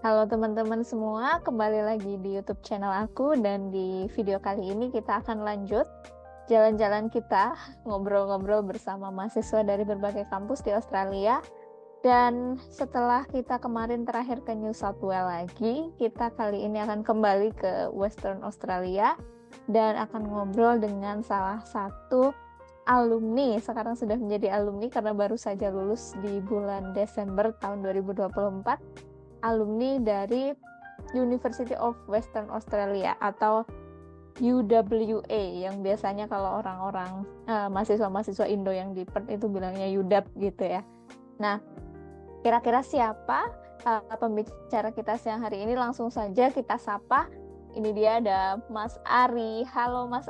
Halo teman-teman semua, kembali lagi di YouTube channel aku dan di video kali ini kita akan lanjut jalan-jalan kita ngobrol-ngobrol bersama mahasiswa dari berbagai kampus di Australia. Dan setelah kita kemarin terakhir ke New South Wales lagi, kita kali ini akan kembali ke Western Australia dan akan ngobrol dengan salah satu alumni, sekarang sudah menjadi alumni karena baru saja lulus di bulan Desember tahun 2024, alumni dari University of Western Australia atau UWA yang biasanya kalau orang-orang mahasiswa-mahasiswa Indo yang di Perth itu bilangnya UW gitu ya. Nah, kira-kira siapa pembicara kita siang hari ini? Langsung saja kita sapa. Ini dia ada Mas Ari. Halo Mas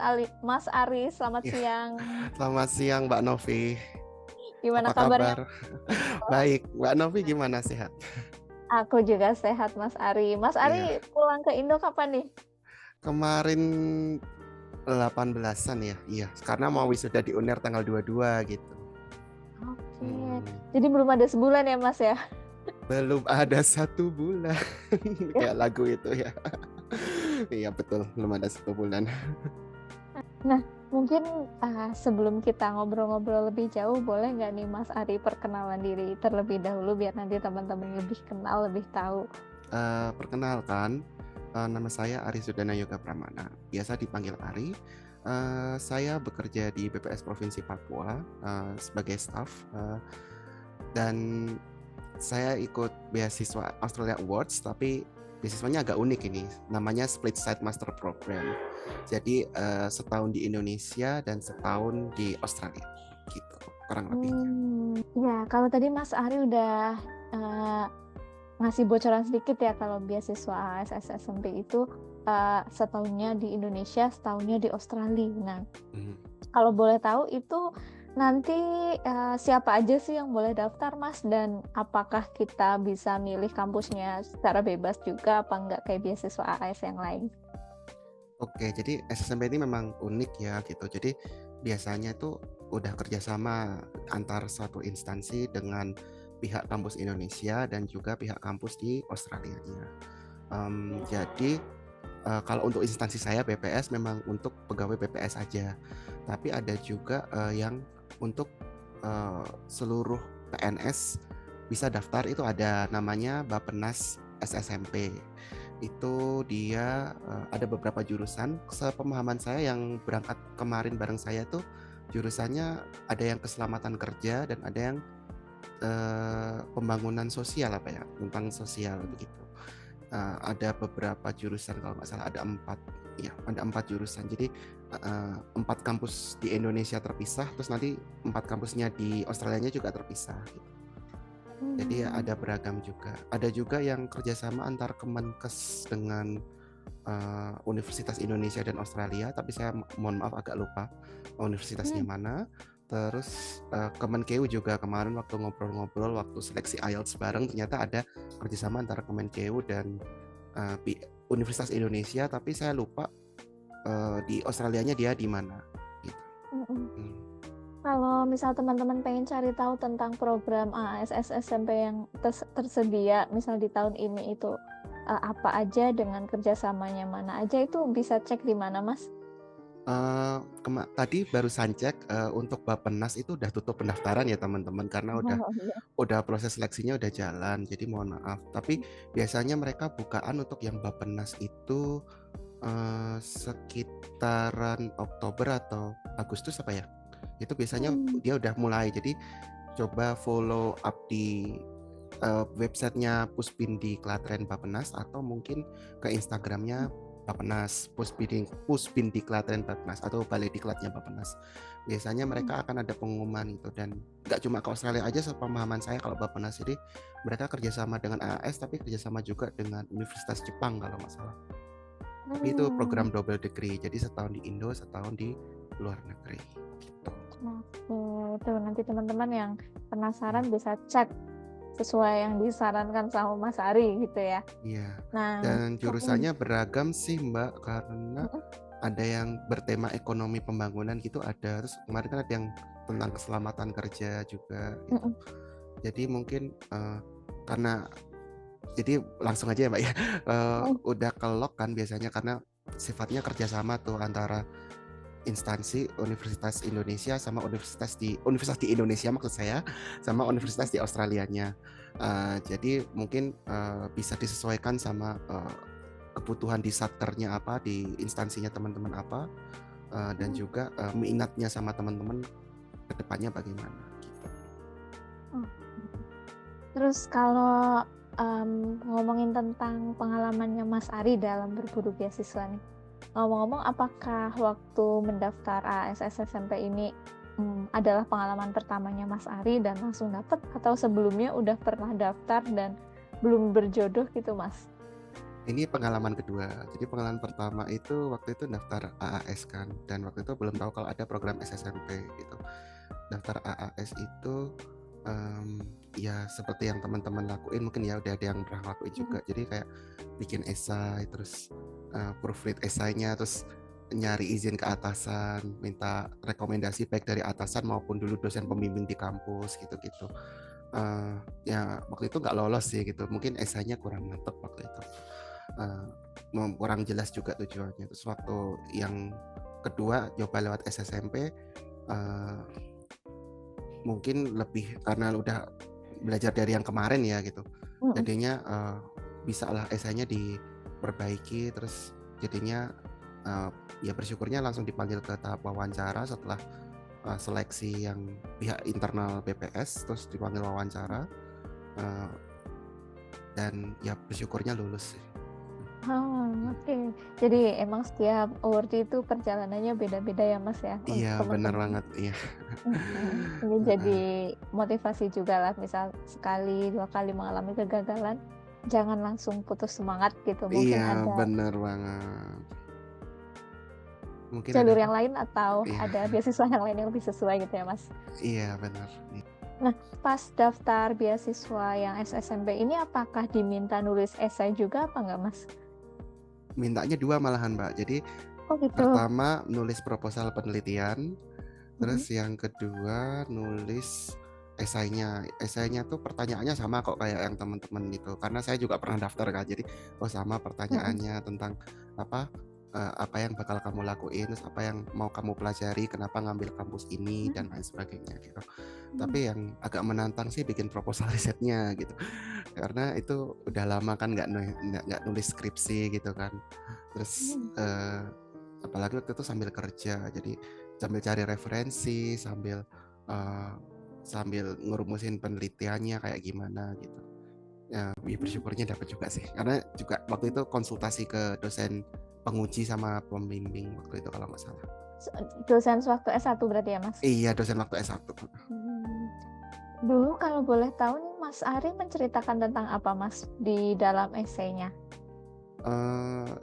Ari, selamat Ya, siang. selamat siang Mbak Novi. Gimana Apa kabarnya? kabar? Baik, Mbak Novi gimana, sehat? Aku juga sehat, Mas Ari. Mas Iya, Ari pulang ke Indo kapan nih? kemarin 18-an ya. Iya, karena mau wisuda di UNER tanggal 22 gitu. Oke, Hmm, jadi belum ada sebulan ya, Mas ya? belum ada 1 bulan. Kayak lagu itu ya. Iya betul, belum ada 1 bulan. Nah, mungkin sebelum kita ngobrol-ngobrol lebih jauh, boleh nggak nih Mas Ari perkenalan diri terlebih dahulu biar nanti teman-teman lebih kenal, lebih tahu. Perkenalkan, nama saya Ari Sudana Yoga Pramana. Biasa dipanggil Ari. Saya bekerja di BPS Provinsi Papua sebagai staff dan saya ikut beasiswa Australia Awards, tapi beasiswanya agak unik ini. Namanya Split Side Master Program. Jadi setahun di Indonesia dan setahun di Australia, gitu kurang lebihnya. Ya, kalau tadi Mas Ari udah eh, ngasih bocoran sedikit ya kalau beasiswa ASS SMP itu setahunnya di Indonesia, setahunnya di Australia. Nah, Mhm. kalau boleh tahu itu nanti siapa aja sih yang boleh daftar, Mas? Dan apakah kita bisa milih kampusnya secara bebas juga apa enggak kayak beasiswa AS yang lain? Oke, jadi SSMP ini memang unik ya gitu. Jadi biasanya itu udah kerjasama antar satu instansi dengan pihak kampus Indonesia dan juga pihak kampus di Australia-nya. Jadi kalau untuk instansi saya BPS memang untuk pegawai BPS aja, tapi ada juga yang untuk seluruh PNS bisa daftar, itu ada namanya Bappenas SSMP. Itu dia ada beberapa jurusan. Sepemahaman saya yang berangkat kemarin bareng saya tuh jurusannya ada yang keselamatan kerja dan ada yang pembangunan sosial apa ya, tentang sosial begitu. Ada beberapa jurusan kalau nggak salah ada 4, ya ada 4 jurusan. Jadi 4 kampus di Indonesia terpisah, terus nanti 4 kampusnya di Australianya juga terpisah gitu. Jadi ada beragam juga. Ada juga yang kerjasama antar Kemenkes dengan Universitas Indonesia dan Australia, tapi saya mohon maaf agak lupa universitasnya Hmm. mana. Terus Kemenkeu juga kemarin waktu ngobrol-ngobrol waktu seleksi IELTS bareng, ternyata ada kerjasama antara Kemenkeu dan Universitas Indonesia, tapi saya lupa di Australianya dia di mana gitu. Mm-mm. Hmm. Kalau misal teman-teman pengen cari tahu tentang program ASS SMP yang tersedia, misal di tahun ini itu apa aja dengan kerjasamanya mana aja itu bisa cek di mana, Mas? Tadi barusan cek untuk Bappenas itu udah tutup pendaftaran ya teman-teman, karena udah Oh, iya. proses seleksinya udah jalan, jadi mohon maaf. Tapi biasanya mereka bukaan untuk yang Bappenas itu sekitaran Oktober atau Agustus apa ya? Itu biasanya Hmm. dia udah mulai. Jadi coba follow up di websitenya Puspindi Klaten Bappenas atau mungkin ke Instagramnya Bappenas, Puspindi Klaten Bappenas atau Balai Diklatnya Bappenas. Biasanya mereka akan ada pengumuman itu, dan nggak cuma ke Australia aja. Sepemahaman saya kalau Bappenas jadi mereka kerjasama dengan AAS tapi kerjasama juga dengan Universitas Jepang kalau nggak salah. Tapi itu Hmm. program double degree, jadi setahun di Indo, setahun di luar negeri gitu. Oke, itu nanti teman-teman yang penasaran bisa cek sesuai yang disarankan sama Mas Ari gitu ya. Iya, Nah, dan jurusannya beragam sih Mbak, karena mm, ada yang bertema ekonomi pembangunan gitu ada, terus kemarin kan ada yang tentang keselamatan kerja juga gitu. mm, Jadi mungkin karena jadi langsung aja ya Mbak ya. Oh, Udah kelok kan biasanya karena sifatnya kerjasama tuh antara instansi Universitas Indonesia sama Universitas di Indonesia maksud saya, sama Universitas di Australianya. Jadi mungkin bisa disesuaikan sama kebutuhan di satkernya apa, di instansinya teman-teman apa, dan juga minatnya sama teman-teman kedepannya bagaimana gitu. oh. Terus kalau ngomongin tentang pengalamannya Mas Ari dalam berburu beasiswa nih. Ngomong-ngomong, apakah waktu mendaftar ASS SMP ini adalah pengalaman pertamanya Mas Ari dan langsung dapet, atau sebelumnya udah pernah daftar dan belum berjodoh gitu, Mas? Ini pengalaman kedua. Jadi pengalaman pertama itu waktu itu daftar AAS kan, dan waktu itu belum tahu kalau ada program SSMP gitu. Daftar AAS itu ya seperti yang teman-teman lakuin, mungkin ya udah ada yang pernah lakuin juga. Jadi kayak bikin esai, terus proofread esainya, terus nyari izin ke atasan, minta rekomendasi baik dari atasan maupun dulu dosen pembimbing di kampus gitu-gitu. Ya waktu itu nggak lolos sih gitu, mungkin esainya kurang mantep waktu itu. Kurang jelas juga tujuannya. Terus waktu yang kedua coba lewat SSMP, mungkin lebih karena udah belajar dari yang kemarin ya gitu, jadinya bisa lah esainya diperbaiki, terus jadinya ya bersyukurnya langsung dipanggil ke tahap wawancara setelah seleksi yang pihak internal BPS, terus dipanggil wawancara, dan ya bersyukurnya lulus sih. Oh, oke. Jadi emang setiap award itu perjalanannya beda-beda ya, Mas ya, untuk Iya bener teman-teman. banget, iya. Ini jadi motivasi juga lah, misal sekali, 2 kali mengalami kegagalan, jangan langsung putus semangat gitu. Iya Mungkin ada bener banget. Mungkin ada jalur apa? yang lain atau Iya, ada beasiswa yang lain yang lebih sesuai gitu ya, Mas. iya benar. Nah, pas daftar beasiswa yang SSMP ini apakah diminta nulis esai juga apa enggak, Mas? Mintanya 2 malahan Mbak. Jadi Oh gitu. pertama nulis proposal penelitian, Mhm. terus yang kedua nulis esainya. Esainya tuh pertanyaannya sama kok kayak yang teman-teman gitu. Karena saya juga pernah daftar kan. Jadi sama Mhm. pertanyaannya tentang apa apa yang bakal kamu lakuin, terus apa yang mau kamu pelajari, kenapa ngambil kampus ini dan lain sebagainya gitu. Mhm. Tapi yang agak menantang sih bikin proposal risetnya gitu. Karena itu udah lama kan nggak nulis skripsi gitu kan. Terus Mhm. apalagi waktu itu sambil kerja, jadi sambil cari referensi, eh, sambil ngerumusin penelitiannya kayak gimana gitu. Ya, bersyukurnya dapat juga sih. Karena juga waktu itu konsultasi ke dosen penguji sama pembimbing waktu itu kalau nggak salah. Dosen sewaktu S1 berarti ya, Mas? Iya, dosen waktu S1. Hmm. Dulu kalau boleh tahu nih, Mas Ari menceritakan tentang apa, Mas, di dalam esainya?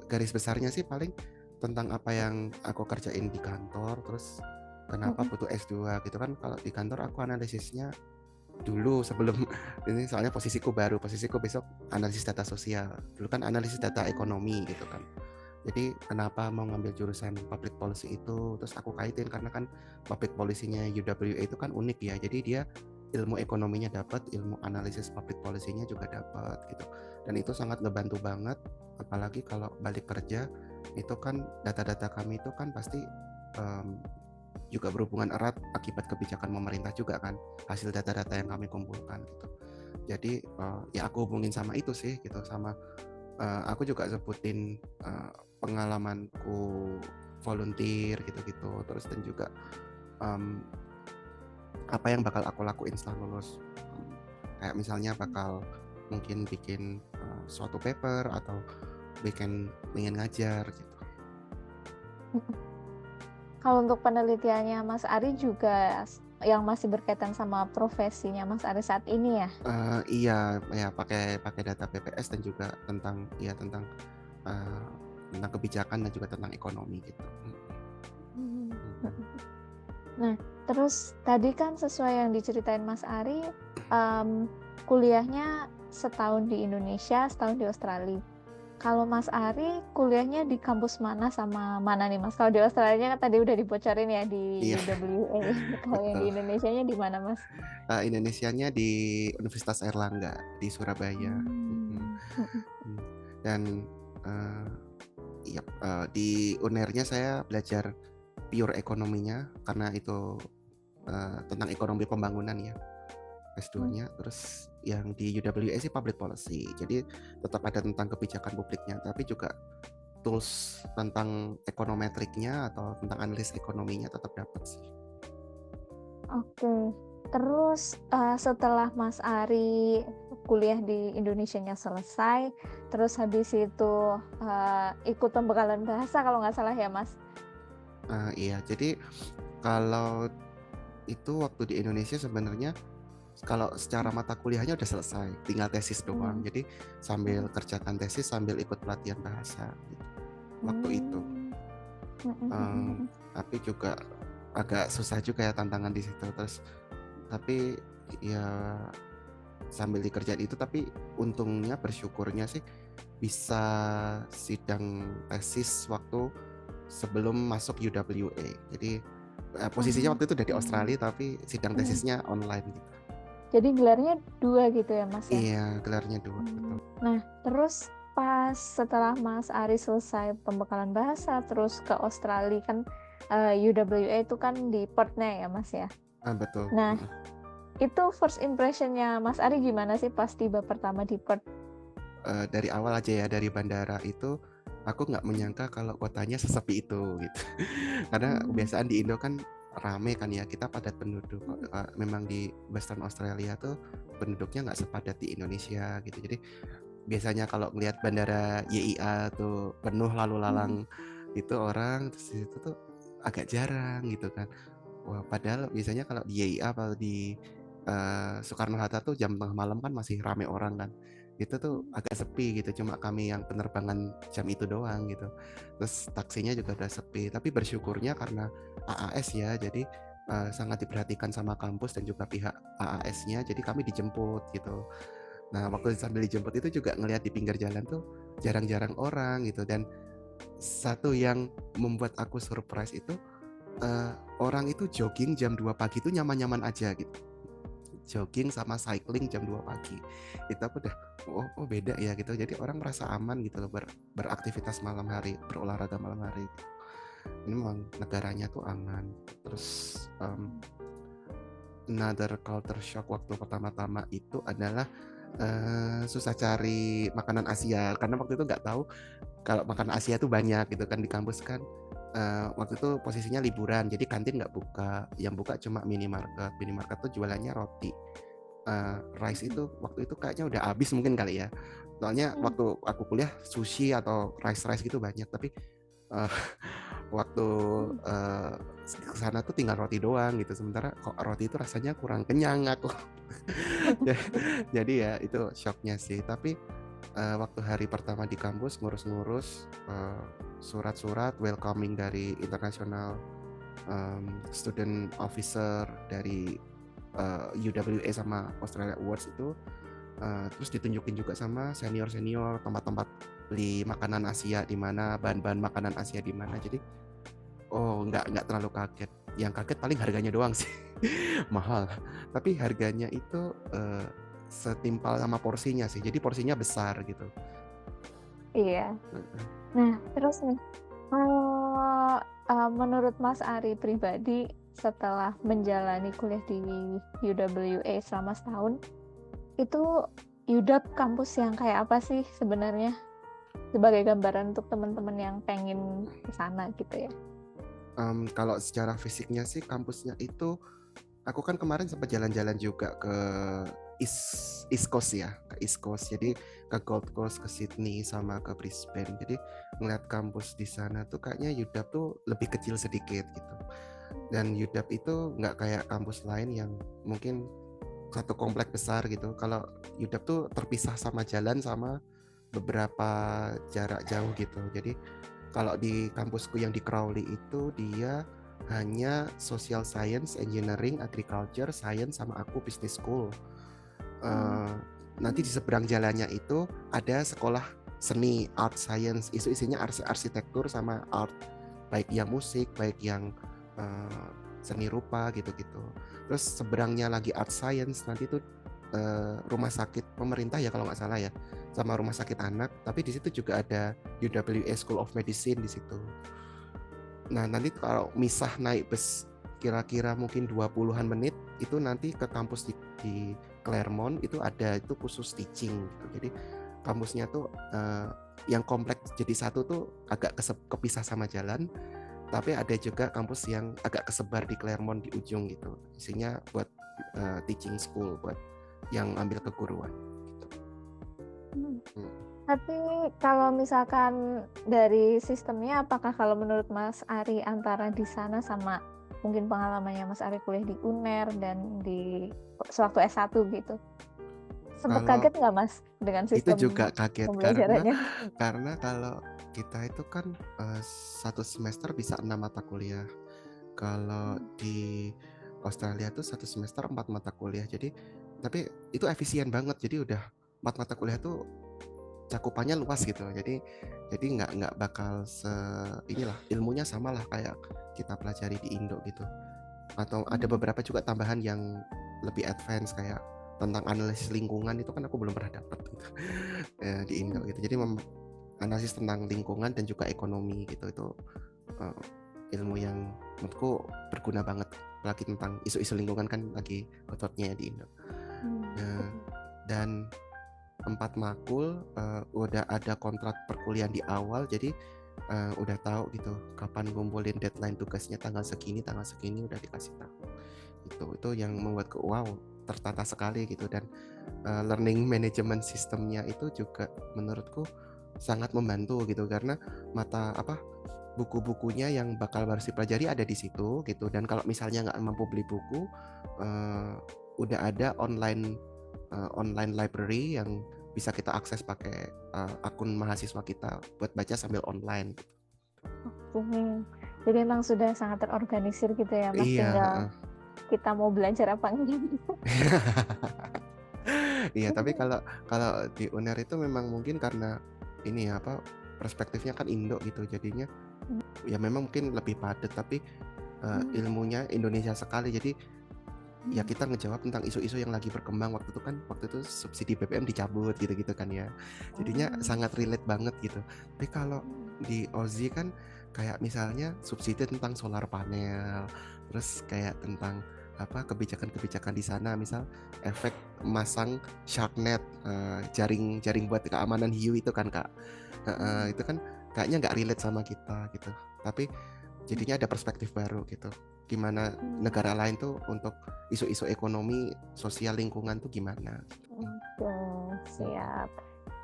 Garis besarnya sih paling tentang apa yang aku kerjain di kantor, terus kenapa Mhm. butuh S2 gitu kan. Kalau di kantor aku analisisnya dulu sebelum ini, soalnya posisiku besok analisis data sosial. Dulu kan analisis data ekonomi gitu kan. Jadi kenapa mau ngambil jurusan public policy itu, terus aku kaitin karena kan public policy-nya UWA itu kan unik ya. Jadi dia ilmu ekonominya dapat, ilmu analisis public policy-nya juga dapat gitu. Dan itu sangat ngebantu banget, apalagi kalau balik kerja itu kan data-data kami itu kan pasti juga berhubungan erat akibat kebijakan pemerintah juga kan, hasil data-data yang kami kumpulkan gitu. Jadi ya aku hubungin sama itu sih gitu, sama aku juga sebutin pengalamanku volunteer gitu-gitu, terus dan juga apa yang bakal aku lakuin setelah lulus. Kayak misalnya bakal mungkin bikin suatu paper atau ingin ngajar gitu. Kalau untuk penelitiannya Mas Ari juga yang masih berkaitan sama profesinya Mas Ari saat ini ya? Iya ya, pakai data BPS dan juga tentang kebijakan dan juga tentang ekonomi gitu. Hmm. Nah, terus tadi kan sesuai yang diceritain Mas Ari, kuliahnya setahun di Indonesia, setahun di Australia. Kalau Mas Ari kuliahnya di kampus mana sama mana nih, Mas? Kalau di Australia kan tadi udah dibocorin ya di Iya, UWA. Kalau yang di betul. Indonesianya di mana, Mas? Indonesianya di Universitas Airlangga di Surabaya. Mm-mm. Hmm. Dan eh, iya, di UNER-nya saya belajar pure ekonominya karena itu tentang ekonomi pembangunan ya Mm. S2-nya. Terus yang di UWA sih public policy. Jadi tetap ada tentang kebijakan publiknya, tapi juga tools tentang ekonometriknya atau tentang analis ekonominya tetap dapat sih. Oke. Terus setelah Mas Ari kuliah di Indonesianya selesai, terus habis itu ikut pembekalan bahasa kalau nggak salah ya Mas. Iya, jadi kalau itu waktu di Indonesia sebenarnya kalau secara mata kuliahnya udah selesai, tinggal tesis doang. Hmm. Jadi sambil kerjakan tesis sambil ikut pelatihan bahasa gitu, waktu itu. Hmm. Hmm. Tapi juga agak susah juga ya tantangan di situ. Terus tapi ya sambil dikerjain itu, tapi untungnya bersyukurnya sih bisa sidang tesis waktu sebelum masuk UWA. Jadi posisinya waktu itu udah di Australia tapi sidang tesisnya online gitu. Jadi gelarnya 2 gitu ya Mas ya? Iya, gelarnya 2, betul. Nah, terus pas setelah Mas Ari selesai pembekalan bahasa, terus ke Australia kan UWA itu kan di Perth-nya ya Mas ya? Betul. Nah, itu first impression-nya Mas Ari gimana sih pas tiba pertama di Perth? Dari awal aja ya, dari bandara itu aku nggak menyangka kalau kotanya sesepi itu gitu. Karena kebiasaan di Indo kan rame kan ya, kita padat penduduk. Memang di Western Australia tuh penduduknya nggak sepadat di Indonesia gitu. Jadi biasanya kalau ngelihat bandara YIA tuh penuh lalu lalang itu orang, terus itu tuh agak jarang gitu kan. Wah, padahal biasanya kalau di YIA atau di Soekarno-Hatta tuh jam tengah malam kan masih rame orang kan. Itu tuh agak sepi gitu, cuma kami yang penerbangan jam itu doang gitu. Terus taksinya juga udah sepi, tapi bersyukurnya karena AAS ya, jadi sangat diperhatikan sama kampus dan juga pihak AAS-nya, jadi kami dijemput gitu. Nah, waktu sambil dijemput itu juga ngelihat di pinggir jalan tuh jarang-jarang orang gitu. Dan satu yang membuat aku surprise itu orang itu jogging jam 2 pagi itu nyaman-nyaman aja gitu. Jogging sama cycling jam 2 pagi. Itu aku udah oh beda ya gitu. Jadi orang merasa aman gitu loh beraktivitas malam hari, berolahraga malam hari gitu. Ini memang negaranya tuh aman. Terus another culture shock waktu pertama-tama itu adalah susah cari makanan Asia karena waktu itu nggak tahu kalau makanan Asia tuh banyak gitu kan di kampus kan. Waktu itu posisinya liburan jadi kantin nggak buka, yang buka cuma minimarket tuh jualannya roti. Rice itu waktu itu kayaknya udah habis mungkin kali ya, soalnya waktu aku kuliah sushi atau rice gitu banyak, tapi waktu ke sana tuh tinggal roti doang gitu, sementara kok roti itu rasanya kurang kenyang aku. Jadi ya itu shocknya sih. Tapi waktu hari pertama di kampus ngurus-ngurus surat-surat welcoming dari international student officer dari UWA sama Australia Awards itu, terus ditunjukin juga sama senior-senior tempat-tempat beli makanan Asia di mana, bahan-bahan makanan Asia di mana. Jadi nggak terlalu kaget. Yang kaget paling harganya doang sih. Mahal. Tapi harganya itu setimpal sama porsinya sih. Jadi porsinya besar gitu. Iya. Nah, terus nih, menurut Mas Ari pribadi setelah menjalani kuliah di UWA selama setahun, itu UW kampus yang kayak apa sih sebenarnya? Sebagai gambaran untuk teman-teman yang pengen ke sana gitu ya. Kalau secara fisiknya sih kampusnya itu, aku kan kemarin sempat jalan-jalan juga ke East Coast ya, ke East Coast. Jadi ke Gold Coast, ke Sydney sama ke Brisbane. Jadi ngeliat kampus di sana tuh kayaknya UW tuh lebih kecil sedikit gitu. Dan UW itu nggak kayak kampus lain yang mungkin satu komplek besar gitu. Kalau UW tuh terpisah sama jalan sama beberapa jarak jauh gitu. Jadi kalau di kampusku yang di Crowley itu dia hanya social science, engineering, agriculture, science sama aku business school. Nanti di seberang jalannya itu ada sekolah seni, art science, isinya arsitektur sama art, baik yang musik, baik yang seni rupa gitu-gitu. Terus seberangnya lagi art science, nanti itu rumah sakit pemerintah ya kalau nggak salah ya, sama rumah sakit anak, tapi di situ juga ada UWA School of Medicine di situ. Nah, nanti kalau misah naik bus kira-kira mungkin 20-an menit, itu nanti ke kampus di Claremont, itu ada itu khusus teaching gitu. Jadi kampusnya tuh yang kompleks jadi satu tuh agak kepisah sama jalan, tapi ada juga kampus yang agak kesebar di Claremont di ujung gitu. Isinya buat teaching school, buat yang ambil keguruan. Tapi kalau misalkan dari sistemnya, apakah kalau menurut Mas Ari antara di sana sama mungkin pengalamannya Mas Ari kuliah di UNER dan di sewaktu S1 gitu, sempat Kalau kaget nggak Mas dengan itu sistem juga kaget pembelajarannya? karena kalau kita itu kan satu semester bisa 6 mata kuliah. Kalau di Australia tuh satu semester 4 mata kuliah. Jadi tapi itu efisien banget. Jadi udah 4 mata kuliah tuh cakupannya luas gitu. Jadi nggak bakal inilah, ilmunya sama lah kayak kita pelajari di Indo gitu. Atau ada beberapa juga tambahan yang lebih advance kayak tentang analisis lingkungan, itu kan aku belum pernah dapat gitu di Indo gitu. Jadi analisis tentang lingkungan dan juga ekonomi gitu, itu ilmu yang menurutku berguna banget, apalagi tentang isu-isu lingkungan kan lagi hot-hotnya di Indo. Dan 4 makul udah ada kontrak perkuliahan di awal, jadi udah tahu gitu kapan ngumpulin deadline tugasnya, tanggal segini udah dikasih tahu. Itu yang membuatku wow, tertata sekali gitu. Dan learning management sistemnya itu juga menurutku sangat membantu gitu, karena buku-bukunya yang bakal harus dipelajari ada di situ gitu. Dan kalau misalnya nggak mampu beli buku, udah ada online library yang bisa kita akses pakai akun mahasiswa kita buat baca sambil online. Jadi memang sudah sangat terorganisir gitu ya Mas, Iya, tinggal kita mau belajar apa enggak. Iya, tapi kalau di UNER itu memang mungkin karena ini ya, perspektifnya kan Indo gitu, jadinya ya memang mungkin lebih padat, tapi ilmunya Indonesia sekali. Jadi ya kita ngejawab tentang isu-isu yang lagi berkembang waktu itu subsidi BBM dicabut gitu-gitu kan ya. Jadinya sangat relate banget gitu. Tapi kalau di Aussie kan kayak misalnya subsidi tentang solar panel, terus kayak tentang kebijakan-kebijakan di sana, misal efek masang sharknet, jaring buat keamanan hiu itu kan Kak. Itu kan kayaknya nggak relate sama kita gitu. Tapi jadinya ada perspektif baru gitu. Gimana negara lain tuh untuk isu-isu ekonomi, sosial, lingkungan tuh gimana. Oke, siap.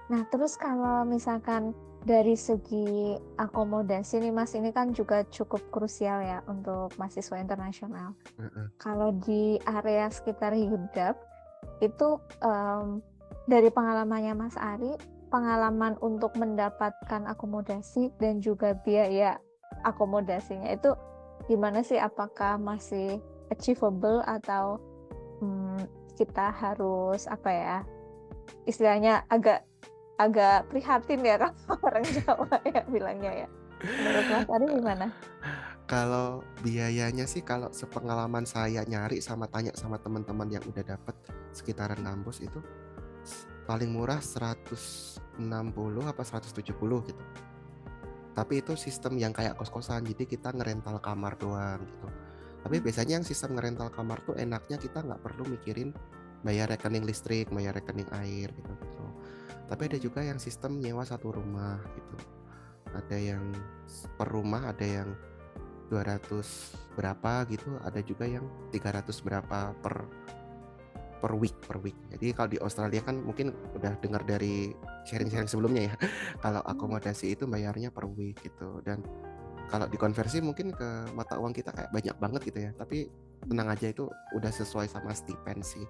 Nah, terus kalau misalkan dari segi akomodasi nih Mas, ini kan juga cukup krusial ya untuk mahasiswa internasional. Kalau di area sekitar UW itu dari pengalamannya Mas Ari, pengalaman untuk mendapatkan akomodasi dan juga biaya akomodasinya itu gimana sih? Apakah masih achievable atau kita harus istilahnya agak prihatin ya kalau orang Jawa ya bilangnya ya. Menurut Mas Ari gimana? Kalau biayanya sih, kalau sepengalaman saya nyari sama tanya sama teman-teman yang udah dapet sekitaran kampus, itu paling murah 160 apa 170 gitu. Tapi itu sistem yang kayak kos-kosan, jadi kita ngerental kamar doang gitu. Tapi biasanya yang sistem ngerental kamar tuh enaknya kita nggak perlu mikirin bayar rekening listrik, bayar rekening air gitu. Tapi ada juga yang sistem nyewa satu rumah gitu. Ada yang per rumah, ada yang 200 berapa gitu, ada juga yang 300 berapa per week. Jadi kalau di Australia kan mungkin udah dengar dari sharing-sharing sebelumnya ya, kalau akomodasi itu bayarnya per week gitu. Dan kalau dikonversi mungkin ke mata uang kita kayak banyak banget gitu ya, tapi tenang aja, itu udah sesuai sama stipend sih.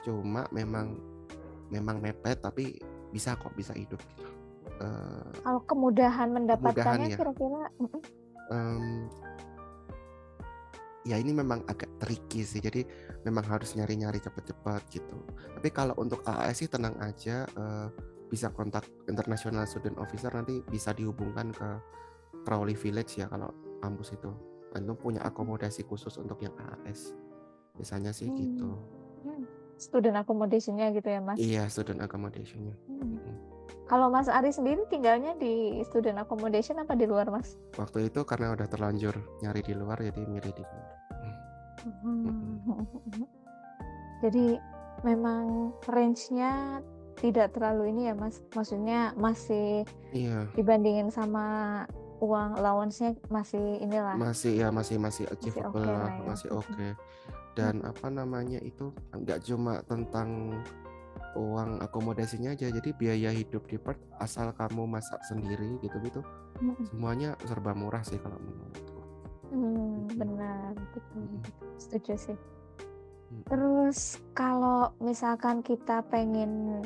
Cuma memang mepet, tapi bisa hidup gitu. Kalau kemudahan mendapatkannya ya. kira-kira ya ini memang agak tricky sih, jadi memang harus nyari-nyari cepet-cepet gitu. Tapi kalau untuk AAS sih tenang aja, bisa kontak International Student Officer, nanti bisa dihubungkan ke Crowley Village ya kalau kampus itu. Itu punya akomodasi khusus untuk yang AAS. Biasanya sih gitu. Student accommodation-nya gitu ya Mas? Iya, student accommodation-nya. Kalau Mas Ari sendiri tinggalnya di student accommodation apa di luar, Mas? Waktu itu karena udah terlanjur nyari di luar, jadi milih di luar. Jadi memang range-nya tidak terlalu ini ya, Mas. Maksudnya masih Iya, dibandingin sama uang allowance-nya masih inilah, masih masih achievable oke lah, lah ya. masih oke. Dan apa namanya itu nggak cuma tentang uang akomodasinya aja, jadi biaya hidup di Perth asal kamu masak sendiri gitu-gitu, semuanya serba murah sih kalau menurutku. Benar, betul, setuju sih. Mm. Terus kalau misalkan kita pengen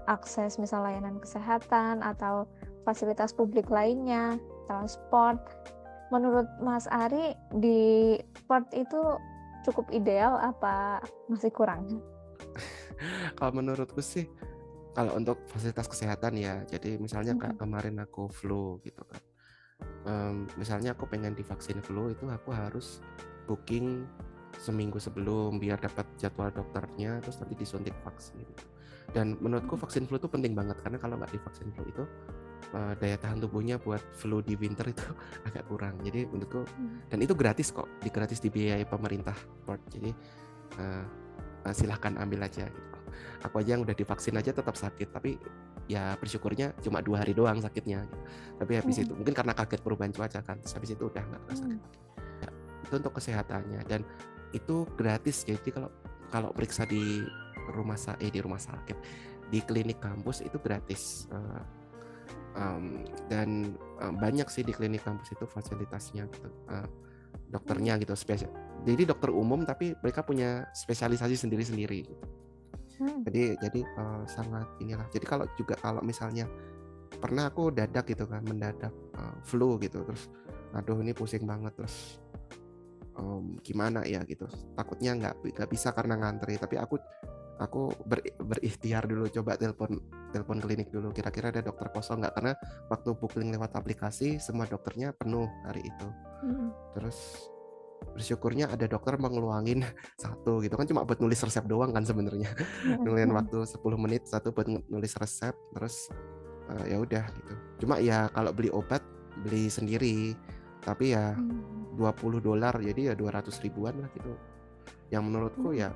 akses misal layanan kesehatan atau fasilitas publik lainnya, transport, menurut Mas Ari di Perth itu cukup ideal apa masih kurang? Kalau menurutku sih, kalau untuk fasilitas kesehatan ya, jadi misalnya kayak kemarin aku flu gitu kan, misalnya aku pengen divaksin flu, itu aku harus booking seminggu sebelum biar dapat jadwal dokternya, terus nanti disuntik vaksin. Dan menurutku vaksin flu itu penting banget, karena kalau nggak divaksin flu itu daya tahan tubuhnya buat flu di winter itu agak kurang. Jadi menurutku, dan itu gratis kok, gratis dibiayai pemerintah Perth. Jadi silahkan ambil aja gitu. Aku aja yang udah divaksin aja tetap sakit, tapi ya bersyukurnya cuma 2 hari doang sakitnya gitu. Tapi habis itu mungkin karena kaget perubahan cuaca kan, terus habis itu udah nggak terasa sakit lagi. Ya, itu untuk kesehatannya, dan itu gratis. Jadi kalau periksa di rumah sakit, di klinik kampus itu gratis. Dan banyak sih di klinik kampus itu fasilitasnya gitu. Dokternya gitu, jadi dokter umum tapi mereka punya spesialisasi sendiri-sendiri gitu. Jadi sangat inilah. Jadi kalau misalnya pernah aku mendadak flu gitu, terus aduh ini pusing banget, terus gimana ya gitu, takutnya nggak bisa karena ngantri, tapi aku berikhtiar dulu, coba telepon klinik dulu, kira-kira ada dokter kosong nggak, karena waktu booking lewat aplikasi semua dokternya penuh hari itu. Terus bersyukurnya ada dokter mengeluangin satu gitu kan, cuma buat nulis resep doang kan sebenarnya. Nulis waktu 10 menit satu buat nulis resep, terus ya udah gitu. Cuma ya kalau beli obat beli sendiri, tapi ya $20, jadi ya 200 ribuan lah gitu. Yang menurutku ya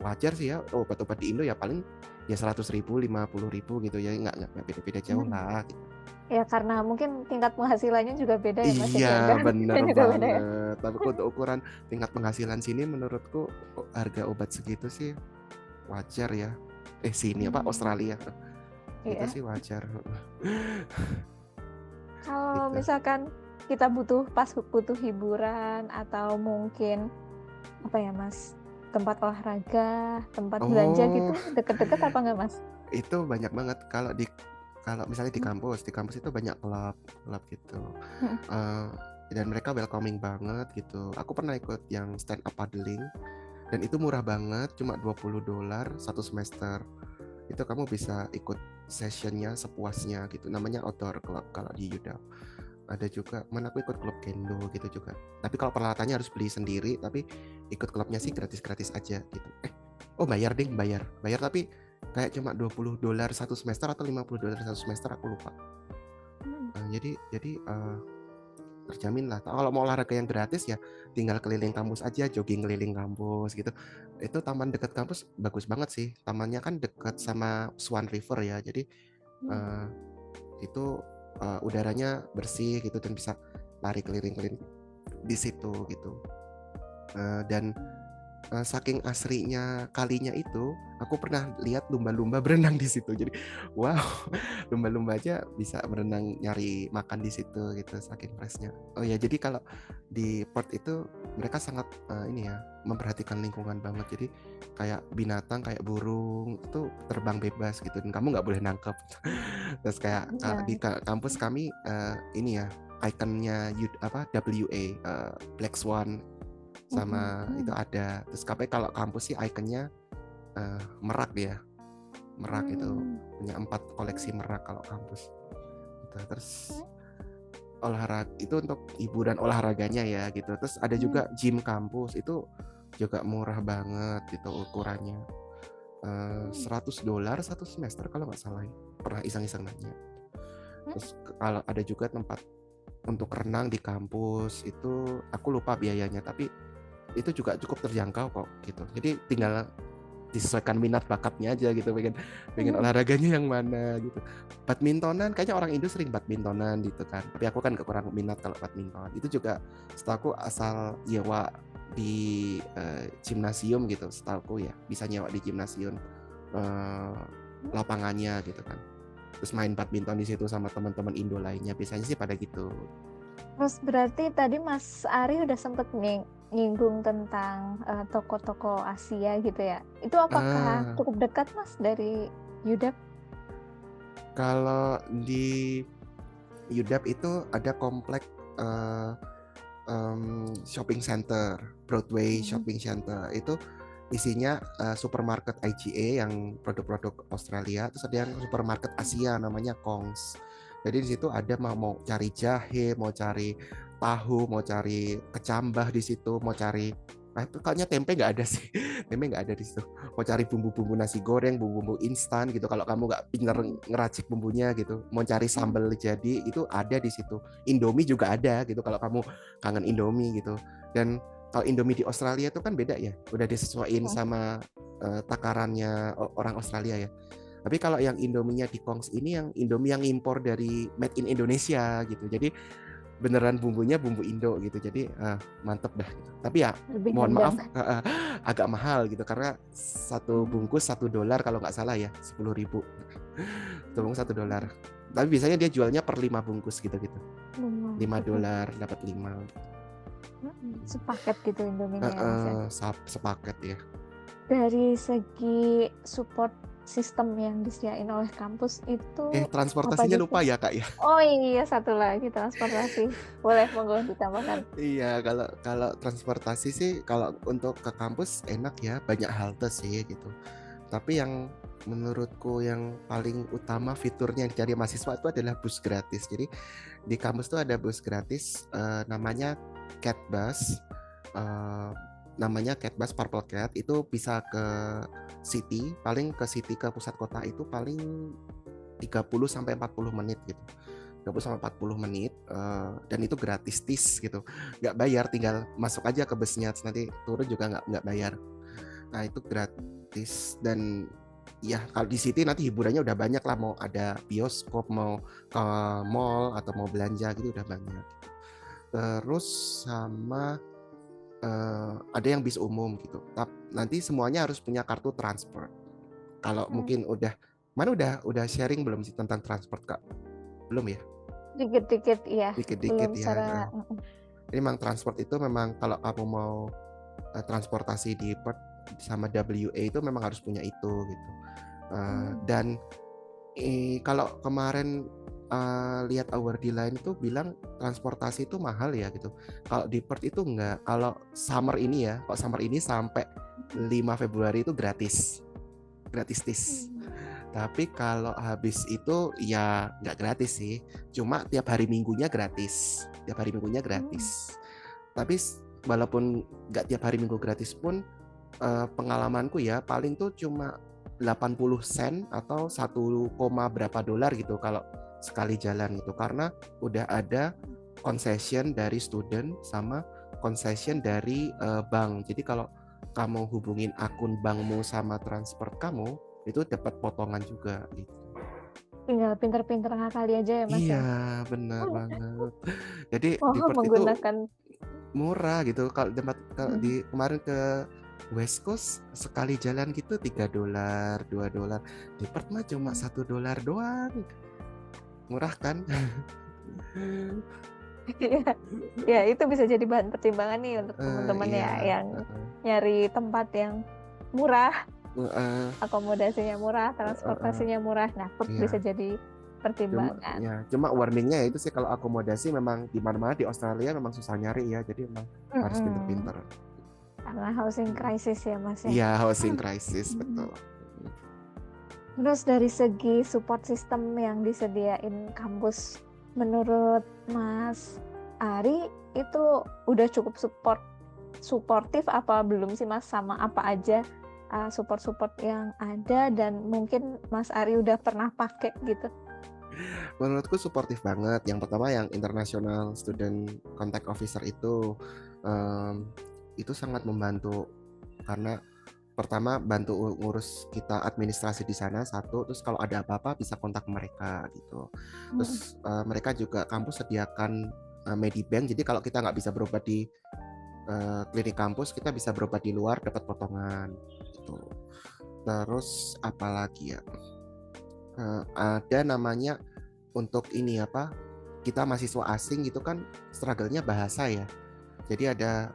wajar sih ya, obat-obat di Indo ya paling ya 100 ribu, 50 ribu gitu ya, nggak beda-beda jauh lah gitu. Ya karena mungkin tingkat penghasilannya juga beda ya, Mas. Iya, bener juga beda ya. banget. Tapi untuk ukuran tingkat penghasilan sini menurutku harga obat segitu sih wajar ya. Sini apa Australia. Itu Iya. sih wajar. Kalau Gitu. misalkan kita butuh hiburan atau mungkin apa ya, Mas, tempat olahraga, tempat belanja gitu, deket-deket apa enggak, Mas? Itu banyak banget. Kalau misalnya di kampus itu banyak klub gitu. Dan mereka welcoming banget gitu. Aku pernah ikut yang stand up paddling, dan itu murah banget, cuma $20 satu semester. Itu kamu bisa ikut sessionnya sepuasnya gitu. Namanya outdoor club kalau di UW. Ada juga, aku ikut klub kendo gitu juga. Tapi kalau peralatannya harus beli sendiri, tapi ikut klubnya sih gratis-gratis aja gitu. Bayar tapi kayak cuma $20 satu semester atau $50 satu semester, aku lupa. Jadi terjamin lah. Kalau mau olahraga yang gratis ya tinggal keliling kampus aja, jogging keliling kampus gitu. Itu taman dekat kampus bagus banget sih. Tamannya kan dekat sama Swan River ya, jadi itu udaranya bersih gitu, dan bisa lari keliling-keliling di situ gitu. Dan saking asrinya kalinya itu, aku pernah lihat lumba-lumba berenang di situ. Jadi wow, lumba-lumba aja bisa berenang nyari makan di situ gitu, saking freshnya. Oh ya, jadi kalau di Perth itu mereka sangat memperhatikan lingkungan banget. Jadi kayak binatang, kayak burung itu terbang bebas gitu, dan kamu nggak boleh nangkep. Terus kayak di kampus kami ikonnya WA, Black Swan sama itu ada. Terus kalau kampus sih ikonnya merak ya. Merak itu punya 4 koleksi merak kalau kampus. Gitu. Terus olahraga itu untuk hiburan olahraganya ya gitu. Terus ada juga gym kampus, itu juga murah banget gitu ukurannya. $100 satu semester kalau nggak salah, pernah iseng-iseng nanya. Terus kalau ada juga tempat untuk renang di kampus itu aku lupa biayanya, tapi itu juga cukup terjangkau kok gitu. Jadi tinggal disesuaikan minat bakatnya aja gitu, pengen olahraganya yang mana gitu. Badmintonan kayaknya orang Indo sering badmintonan gitu kan, tapi aku kan kurang minat kalau badminton. Itu juga setahu aku asal nyewa di gimnasium gitu, setahu aku ya bisa nyewa di gimnasium lapangannya gitu kan, terus main badminton di situ sama teman-teman Indo lainnya, biasanya sih pada gitu. Terus berarti tadi Mas Ari udah sempet nyinggung tentang toko-toko Asia gitu ya. Itu apakah cukup dekat Mas dari UDAP? Kalau di UDAP itu ada komplek shopping center, Broadway Shopping Center. Itu isinya supermarket IGA yang produk-produk Australia, terus ada yang supermarket Asia namanya Kongs. Jadi di situ ada mau cari jahe, mau cari tahu, mau cari kecambah di situ, mau cari itu kayaknya tempe nggak ada sih, tempe nggak ada di situ. Mau cari bumbu-bumbu nasi goreng, bumbu-bumbu instan gitu. Kalau kamu nggak pinter ngeracik bumbunya gitu, mau cari sambal jadi itu ada di situ. Indomie juga ada gitu. Kalau kamu kangen Indomie gitu. Dan kalau Indomie di Australia itu kan beda ya, udah disesuaikan sama takarannya orang Australia ya. Tapi kalau yang Indominya di Kongs ini yang Indomie yang impor dari made in Indonesia gitu. Jadi beneran bumbunya bumbu Indo gitu. Jadi mantep dah gitu. Tapi ya Lebih mohon nendang. maaf agak mahal gitu karena satu bungkus $1 kalau nggak salah ya, 10.000. Satu bungkus $1. Tapi biasanya dia jualnya per 5 bungkus gitu-gitu. $5 dapat 5. Sepaket gitu Indominya ya. Sepaket ya. Dari segi support sistem yang disediain oleh kampus itu transportasinya lupa ya Kak ya. Oh iya, satu lagi transportasi. Boleh monggo ditambahkan. Iya, kalau transportasi sih kalau untuk ke kampus enak ya, banyak halte sih gitu. Tapi yang menurutku yang paling utama fiturnya yang dari mahasiswa itu adalah bus gratis. Jadi di kampus tuh ada bus gratis namanya Cat Bus. Namanya Cat Bus Purple Cat, itu bisa ke city, paling ke city ke pusat kota itu paling 30 sampai 40 menit gitu. 30 sampai 40 menit dan itu gratis gitu. Nggak bayar, tinggal masuk aja ke busnya, nanti turun juga nggak bayar. Nah, itu gratis dan ya kalau di city nanti hiburannya udah banyak lah, mau ada bioskop, mau ke mall atau mau belanja gitu udah banyak. Terus sama ada yang bis umum gitu. Nanti semuanya harus punya kartu transport. Kalau mungkin udah sharing belum sih tentang transport Kak? Belum ya? Dikit-dikit ya. Dikit-dikit ya. Jadi memang transport itu memang kalau kamu mau transportasi di Perth sama WA itu memang harus punya itu gitu. Dan kalau kemarin lihat Award Line itu bilang transportasi itu mahal ya gitu. Kalau di Perth itu enggak. Kalau summer ini ya, kalau summer ini sampai 5 Februari itu gratis Tapi kalau habis itu ya nggak gratis sih. Cuma tiap hari minggunya gratis. Tapi walaupun nggak tiap hari minggu gratis pun pengalamanku ya paling tuh cuma 80 sen atau 1, berapa dolar gitu kalau sekali jalan gitu, karena udah ada concession dari student sama concession dari bank. Jadi kalau kamu hubungin akun bankmu sama transport kamu itu dapat potongan juga gitu. Tinggal pinter-pinter ngakali aja ya Mas. Iya, benar banget. Jadi di Perth menggunakan itu murah gitu. Kalau di kemarin ke West Coast sekali jalan gitu $3, $2. Di Perth mah cuma $1 doang. Murah kan? Ya itu bisa jadi bahan pertimbangan nih untuk teman-teman ya yang nyari tempat yang murah, akomodasinya murah, transportasinya murah. Nah, bisa jadi pertimbangan. Cuma warningnya itu sih kalau akomodasi memang di mana-mana di Australia memang susah nyari ya, jadi memang harus pinter-pinter. Karena housing crisis ya Mas ya. Iya, housing crisis betul. Terus dari segi support system yang disediain kampus, menurut Mas Ari itu udah cukup suportif apa belum sih Mas, sama apa aja support-support yang ada dan mungkin Mas Ari udah pernah pakai gitu? Menurutku suportif banget. Yang pertama yang International Student Contact Officer um, itu sangat membantu karena pertama bantu ngurus kita administrasi di sana satu, terus kalau ada apa-apa bisa kontak mereka gitu. Terus mereka juga kampus sediakan Medibank, jadi kalau kita nggak bisa berobat di klinik kampus, kita bisa berobat di luar dapat potongan gitu. Terus apalagi ya, ada namanya untuk ini apa, kita mahasiswa asing gitu kan struggle-nya bahasa ya. Jadi ada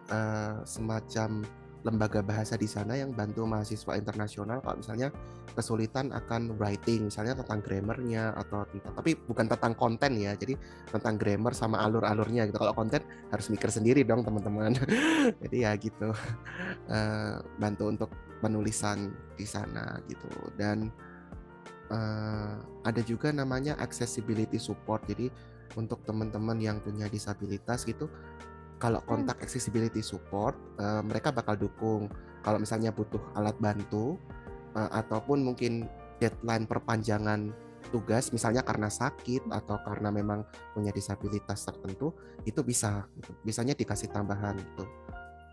semacam lembaga bahasa di sana yang bantu mahasiswa internasional kalau misalnya kesulitan akan writing, misalnya tentang grammarnya atau tentang, tapi bukan tentang konten ya, jadi tentang grammar sama alur-alurnya gitu. Kalau konten harus mikir sendiri dong teman-teman. Jadi ya gitu, bantu untuk penulisan di sana gitu. Dan ada juga namanya accessibility support. Jadi untuk teman-teman yang punya disabilitas gitu, kalau kontak accessibility support, mereka bakal dukung. Kalau misalnya butuh alat bantu, ataupun mungkin deadline perpanjangan tugas, misalnya karena sakit atau karena memang punya disabilitas tertentu, itu bisa. Gitu. Bisanya dikasih tambahan gitu,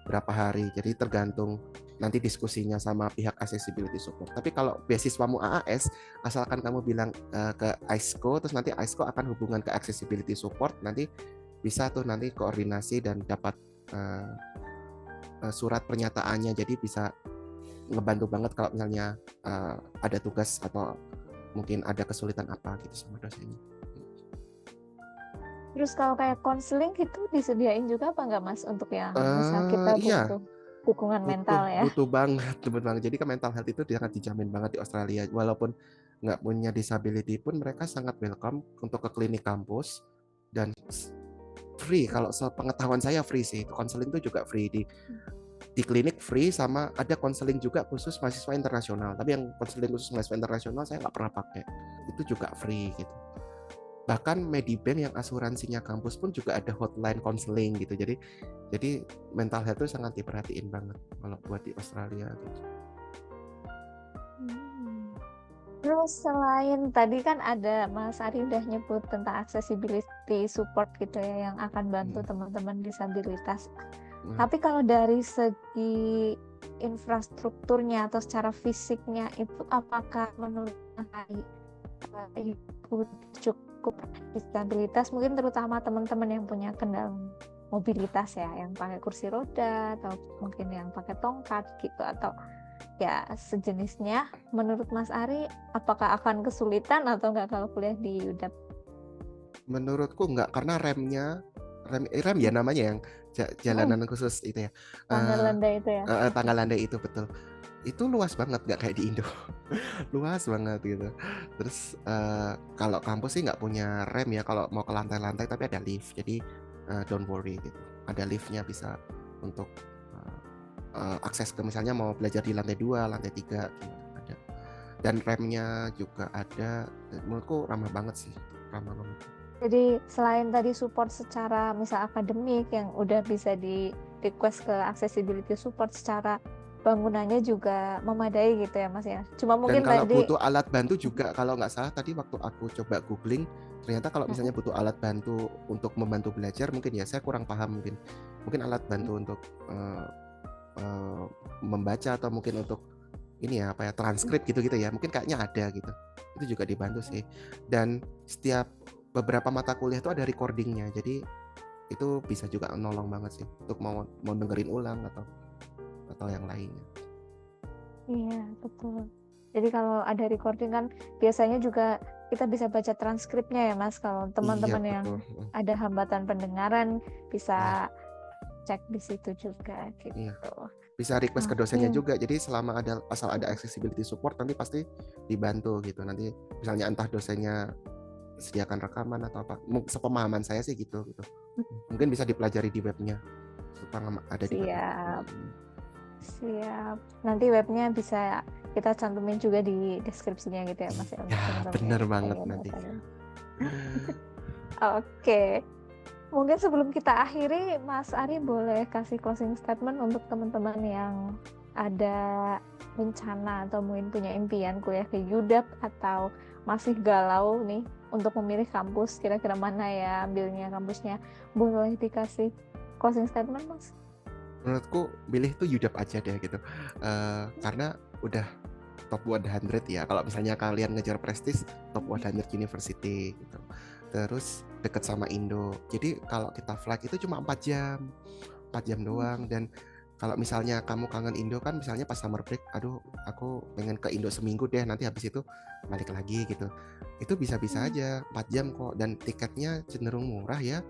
berapa hari. Jadi tergantung nanti diskusinya sama pihak accessibility support. Tapi kalau beasiswamu AAS, asalkan kamu bilang ke AISCO, terus nanti AISCO akan hubungan ke accessibility support, nanti bisa tuh nanti koordinasi dan dapat surat pernyataannya, jadi bisa ngebantu banget kalau misalnya ada tugas atau mungkin ada kesulitan apa gitu sama dosennya. Terus kalau kayak konseling itu disediain juga apa nggak Mas untuk yang misal kita Iya, butuh dukungan mental ya? butuh banget, Jadi kan mental health itu sangat dijamin banget di Australia. Walaupun nggak punya disability pun mereka sangat welcome untuk ke klinik kampus dan free. Kalau sepengetahuan saya free sih. Konseling itu juga free di klinik free, sama ada konseling juga khusus mahasiswa internasional. Tapi yang konseling khusus mahasiswa internasional saya nggak pernah pakai. Itu juga free gitu. Bahkan Medibank yang asuransinya kampus pun juga ada hotline konseling gitu. Jadi mental health itu sangat diperhatiin banget kalau buat di Australia gitu. Terus selain tadi kan ada Mas Ari udah nyebut tentang accessibility support gitu ya yang akan bantu teman-teman disabilitas. Tapi kalau dari segi infrastrukturnya atau secara fisiknya itu apakah menurut Mas Ari itu cukup disabilitas, mungkin terutama teman-teman yang punya kendala mobilitas ya, yang pakai kursi roda atau mungkin yang pakai tongkat gitu atau ya sejenisnya, menurut Mas Ari apakah akan kesulitan atau enggak kalau kuliah di UDAP? Menurutku enggak, karena rem ya namanya yang jalanan khusus itu ya. Tangga landai itu ya. Tangga landai itu betul. Itu luas banget, nggak kayak di Indo. Luas banget gitu. Terus kalau kampus sih nggak punya rem ya kalau mau ke lantai-lantai, tapi ada lift. Jadi don't worry gitu. Ada liftnya, bisa untuk akses ke misalnya mau belajar di lantai 2, lantai 3 gitu ada. Dan remnya juga ada. Menurutku ramah banget sih. Ramah banget. Jadi selain tadi support secara misal akademik yang udah bisa di request ke accessibility support, secara bangunannya juga memadai gitu ya Mas ya. Cuma mungkin dan kalau tadi butuh alat bantu juga, kalau nggak salah tadi waktu aku coba googling, ternyata kalau misalnya butuh alat bantu untuk membantu belajar, mungkin ya saya kurang paham, mungkin alat bantu untuk membaca atau mungkin untuk ini ya apa ya, transkrip gitu-gitu ya, mungkin kayaknya ada gitu. Itu juga dibantu sih. Dan setiap beberapa mata kuliah itu ada recordingnya, jadi itu bisa juga nolong banget sih untuk mau dengerin ulang atau yang lainnya. Iya betul. Jadi kalau ada recording kan biasanya juga kita bisa baca transkripnya ya Mas. Kalau teman-teman yang ada hambatan pendengaran bisa cek di situ juga gitu. Iya. Bisa request ke dosennya juga. Jadi selama asal ada accessibility support nanti pasti dibantu gitu. Nanti misalnya entah dosennya sediakan rekaman atau apa. Sepemahaman saya sih gitu. Mungkin bisa dipelajari di webnya. Ada di webnya. Siap. Nanti webnya bisa kita cantumin juga di deskripsinya gitu ya Mas. Ya, bener banget nanti. Oke. Mungkin sebelum kita akhiri, Mas Ari boleh kasih closing statement untuk teman-teman yang ada rencana atau mungkin punya impian kuliah ke UDAP atau masih galau nih untuk memilih kampus, kira-kira mana ya ambilnya kampusnya, boleh dikasih closing statement, Mas? Menurutku pilih tuh UDAP aja deh gitu. Karena udah top 100 ya. Kalau misalnya kalian ngejar prestis, top 100 university gitu. Terus deket sama Indo. Jadi kalau kita flight itu cuma 4 jam. 4 jam doang. Dan kalau misalnya kamu kangen Indo kan, misalnya pas summer break, aduh aku pengen ke Indo seminggu deh, nanti habis itu balik lagi gitu. Itu bisa-bisa aja 4 jam kok, dan tiketnya cenderung murah ya.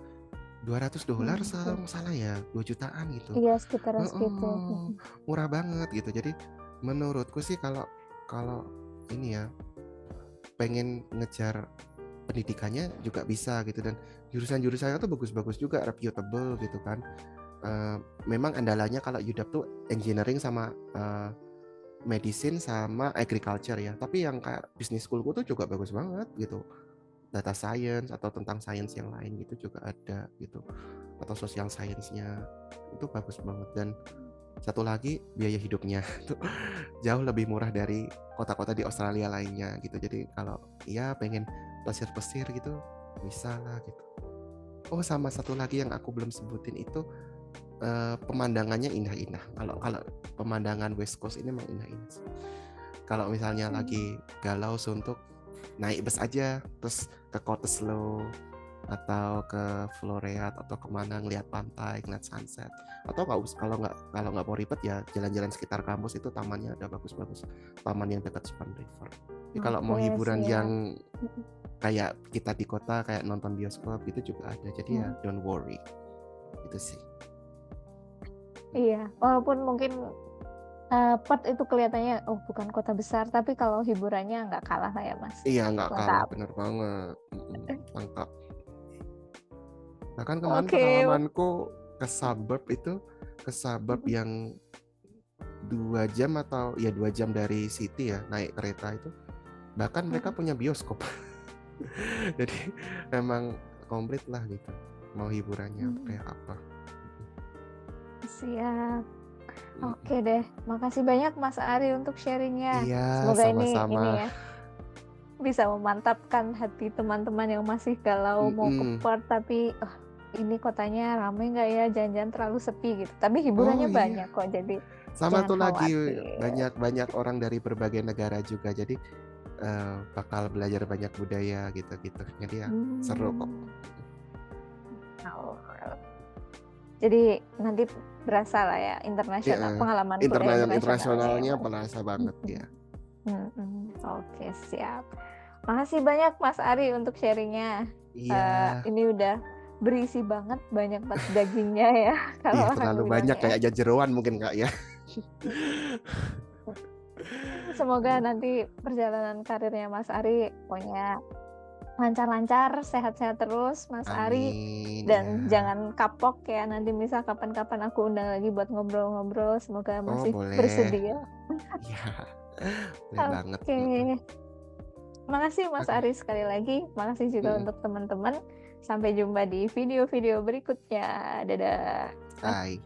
$200 kalau nggak salah ya, 2 jutaan gitu. Iya, sekitar segitu. Murah banget gitu. Jadi menurutku sih kalau ini ya, pengen ngejar pendidikannya juga bisa gitu, dan jurusan-jurusannya tuh bagus-bagus juga, reputable gitu kan. Memang andalanya kalau UDAP tuh engineering sama medicine sama agriculture ya, tapi yang kayak business schoolku tuh juga bagus banget gitu, data science atau tentang science yang lain gitu juga ada gitu, atau social science-nya itu bagus banget. Dan satu lagi, biaya hidupnya tuh jauh lebih murah dari kota-kota di Australia lainnya gitu. Jadi kalau ya pengen plesir-plesir gitu bisa lah gitu. Oh, sama satu lagi yang aku belum sebutin itu, pemandangannya indah-indah. Kalau pemandangan West Coast ini memang indah-indah sih. Kalau misalnya lagi galau suntuk, naik bus aja terus ke Cottesloe atau ke Floreat atau kemana, ngeliat pantai, ngeliat sunset. Atau kalau nggak mau ribet ya jalan-jalan sekitar kampus, itu tamannya ada bagus-bagus, taman yang dekat Swan River. Jadi kalau mau hiburan yang kayak kita di kota, kayak nonton bioskop itu juga ada. Jadi ya don't worry, itu sih. Iya, walaupun mungkin Perth itu kelihatannya bukan kota besar, tapi kalau hiburannya nggak kalah lah ya, Mas. Iya, nggak kalah, Lengkap. bener banget. Lengkap. Bahkan kemarin Oke. pengalamanku ke suburb yang 2 jam atau ya 2 jam dari city ya, naik kereta itu. Bahkan mereka punya bioskop. Jadi memang komplit lah gitu, mau hiburannya kayak apa. Siap. Oke deh, makasih banyak Mas Ari untuk sharingnya. Iya, Semoga sama-sama. ini ya bisa memantapkan hati teman-teman yang masih galau mau ke Perth, tapi ini kotanya ramai nggak ya, jangan-jangan terlalu sepi gitu. Tapi hiburannya banyak kok, jadi sama jangan tuh lagi khawatir. banyak orang dari berbagai negara juga, jadi bakal belajar banyak budaya gitu-gitu. Jadi ya seru kok. Jadi nanti berasa lah ya internasional, pengalaman kuliah internasionalnya berasa banget ya. Oke, siap. Makasih banyak Mas Ari untuk sharingnya. Iya. Ini udah berisi banget, banyak banget dagingnya ya. Kalau terlalu banyak ya. Kayak jeroan mungkin Kak ya. Semoga nanti perjalanan karirnya Mas Ari pokoknya lancar-lancar, sehat-sehat terus Mas Ari. Dan jangan kapok ya, nanti misal kapan-kapan aku undang lagi buat ngobrol-ngobrol. Semoga masih bersedia. Iya, boleh banget. Oke. Makasih Mas Ari sekali lagi. Makasih juga untuk teman-teman. Sampai jumpa di video-video berikutnya. Dadah. Bye.